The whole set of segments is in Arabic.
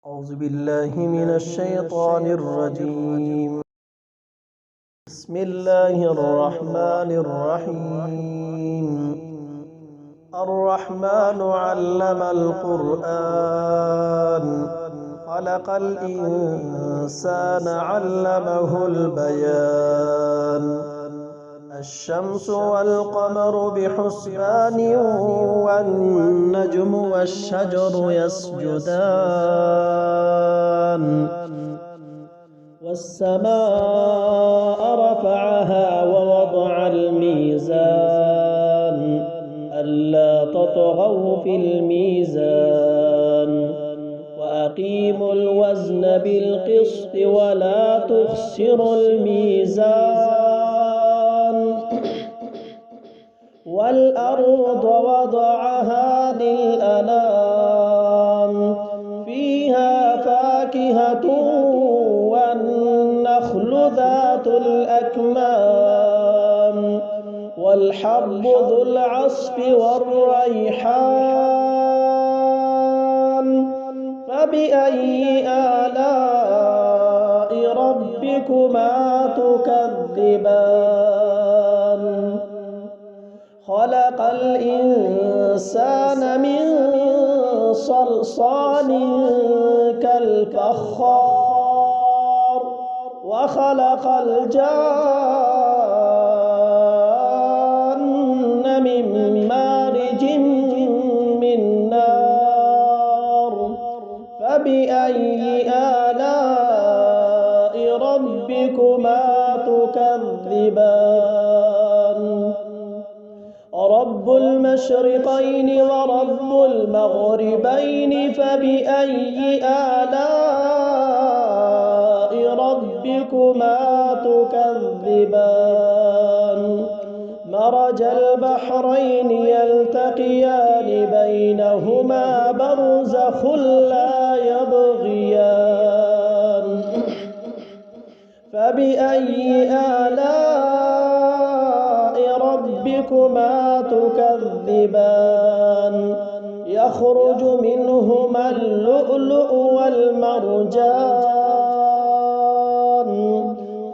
أعوذ بالله من الشيطان الرجيم. بسم الله الرحمن الرحيم. الرحمن علم القرآن خلق الإنسان علمه البيان. الشمس والقمر بحسبان والنجم والشجر يسجدان والسماء رفعها ووضع الميزان ألا تطغوا في الميزان وأقيموا الوزن بالقسط ولا تخسروا الميزان والأرض وضعها للأنام فيها فاكهة والنخل ذات الأكمام والحب ذو العصف والريحان فبأي آلاء ربكما تكذبان خلق الإنسان من صلصال كالفخار وخلق الجان من مارج من نار فبأي آلاء ربكما تكذبان رب المشرقين ورب المغربين فبأي آلاء ربكما تكذبان مرج البحرين يلتقيان بينهما برزخ لا يبغيان فبأي آلاء ربكما تكذبان يخرج منهما اللؤلؤ والمرجان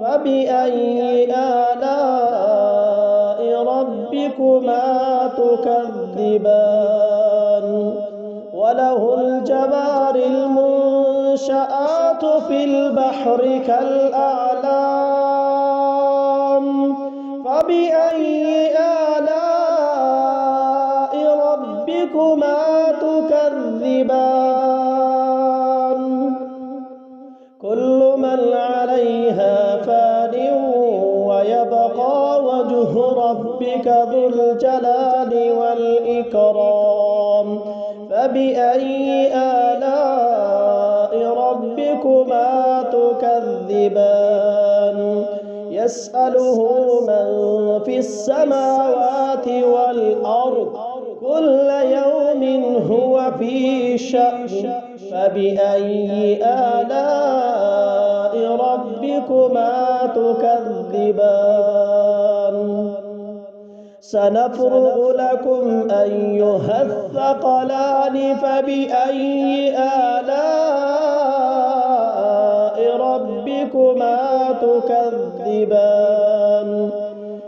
فبأي آلاء ربكما تكذبان وله الجوار المنشآت في البحر كالأعلام فبأي آلاء ربكما تكذبان كل من عليها فان ويبقى وجه ربك ذو الجلال والإكرام فبأي آلاء ربكما تكذبان يسأله من في السماوات والأرض كل يوم هو في شأن فبأي آلاء ربكما تكذبان سنفرغ لكم أيها الثقلان فبأي آلاء ربكما تكذبان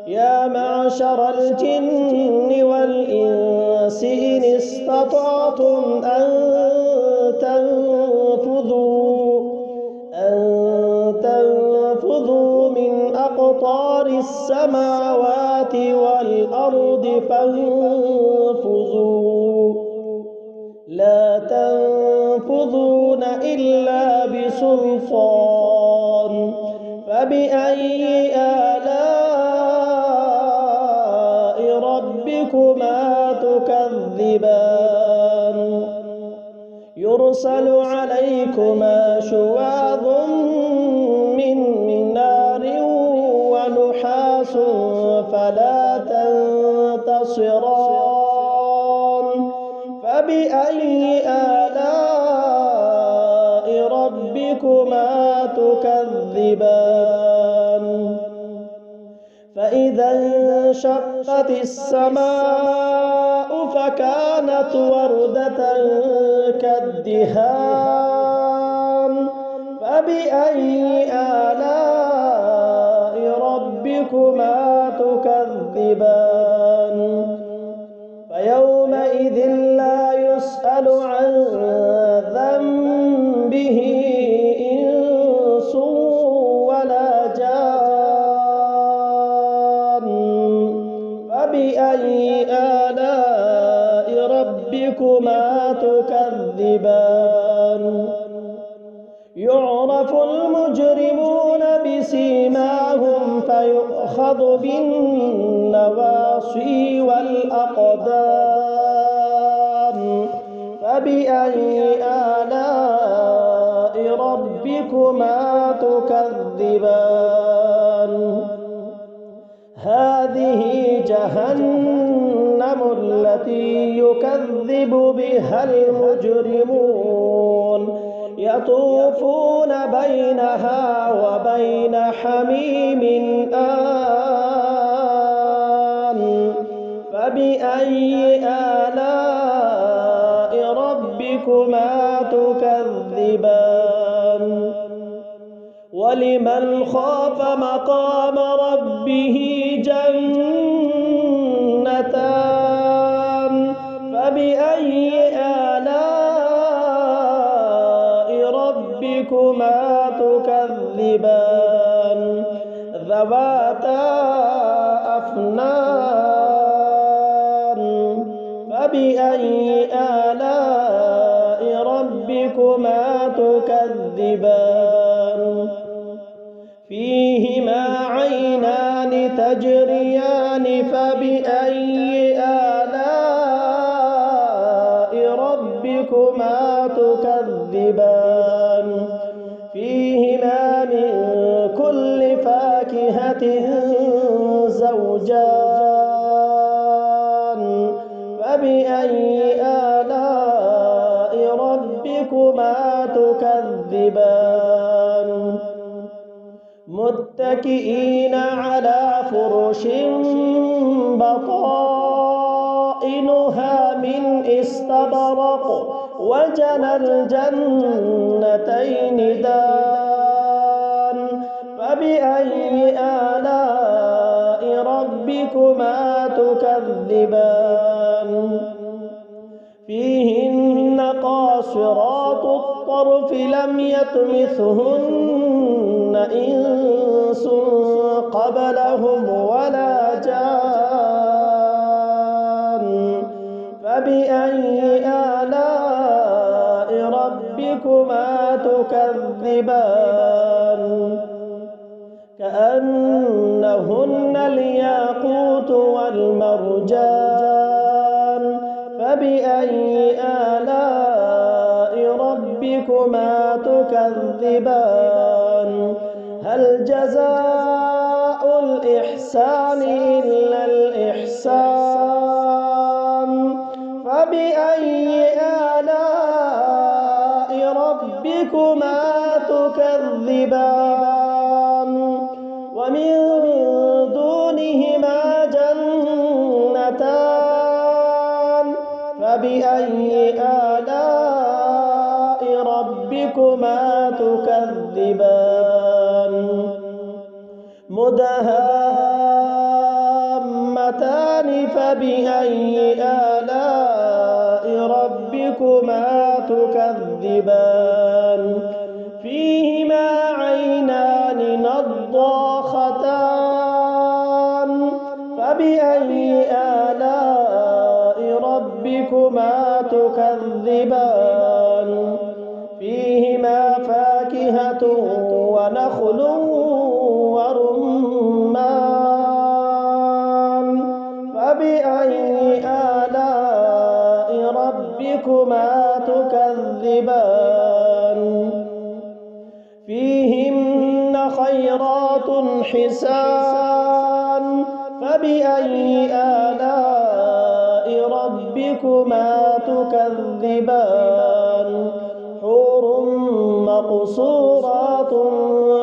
يا معشر الجن والإنس إن استطعتم أن تنفذوا من أقطار السماوات والأرض فانفذوا لا تنفذون إلا بسلطان فبأي آلاء ربكما تكذبان يرسل عليكما شواظ من نار ونحاس فلا تنتصران فبأي آلاء ربكما تكذبان فإذا انشقت السماء فكانت وردة كالدهان فبأي آلاء ربكما تكذبان فيومئذ لا يسأل عن ذنبه إنس ولا جان فبأي آلاء ربكما تكذبان يعرف المجرمون بسيماهم فيؤخذ بالنواصي والأقدام فبأي آلاء ربكما تكذبان هذه جهنم التي يكذب بها المجرمون يطوفون بينها وبين حميم آن فبأي آلاء ربكما تكذبان ولمن خاف مقام ربه جنتان فبأي آلاء ربكما تكذبان ذواتا أفنان فبأي آلاء ربكما تكذبان فيهما عينان تجريان فبأي آلاء ربكما تكذبان فيهما من كل فاكهة زوجان فبأي آلاء ربكما تكذبان متكئين على فرش بطائنها من استبرق وجنى الجنتين دان فبأي آلاء ربكما تكذبان فيهن قاصرات الطرف لم يطمثهن إنس قبلهم ولا جان فبأي آلاء ربكما تكذبان كأنهن الياقوت والمرجان فبأي آلاء ربكما تكذبان هل جزاء الإحسان إلا الإحسان فبأي آلاء ربكما تكذبان ومن دونهما جنتان فبأي آلاء ربكما تكذبان مدهامتان فبأي آلاء ربكما تكذبان فيهما عينان نضاختان فبأي آلاء ربكما تكذبان فيهما فاكهة ونخل ورمان فبأي آلاء ربكما تكذبان فيهن خيرات حسان فبأي آلاء ربكما تكذبان حور مقصورات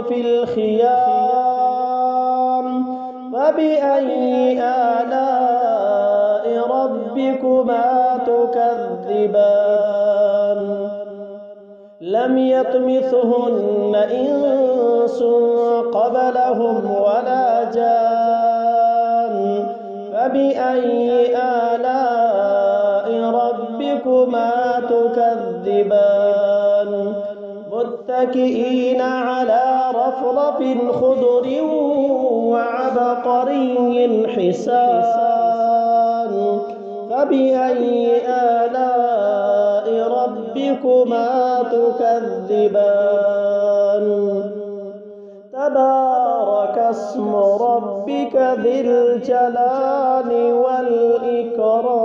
في الخيام فبأي آلاء ربكما تكذبان لم يطمثهن إنس قبلهم ولا جان فبأي آلاء ربكما تكذبان متكئين على رفرف خضر وعبقري حسان فبأي آلاء ربكما تكذبان تبارك اسم ربك ذي الجلال والإكرام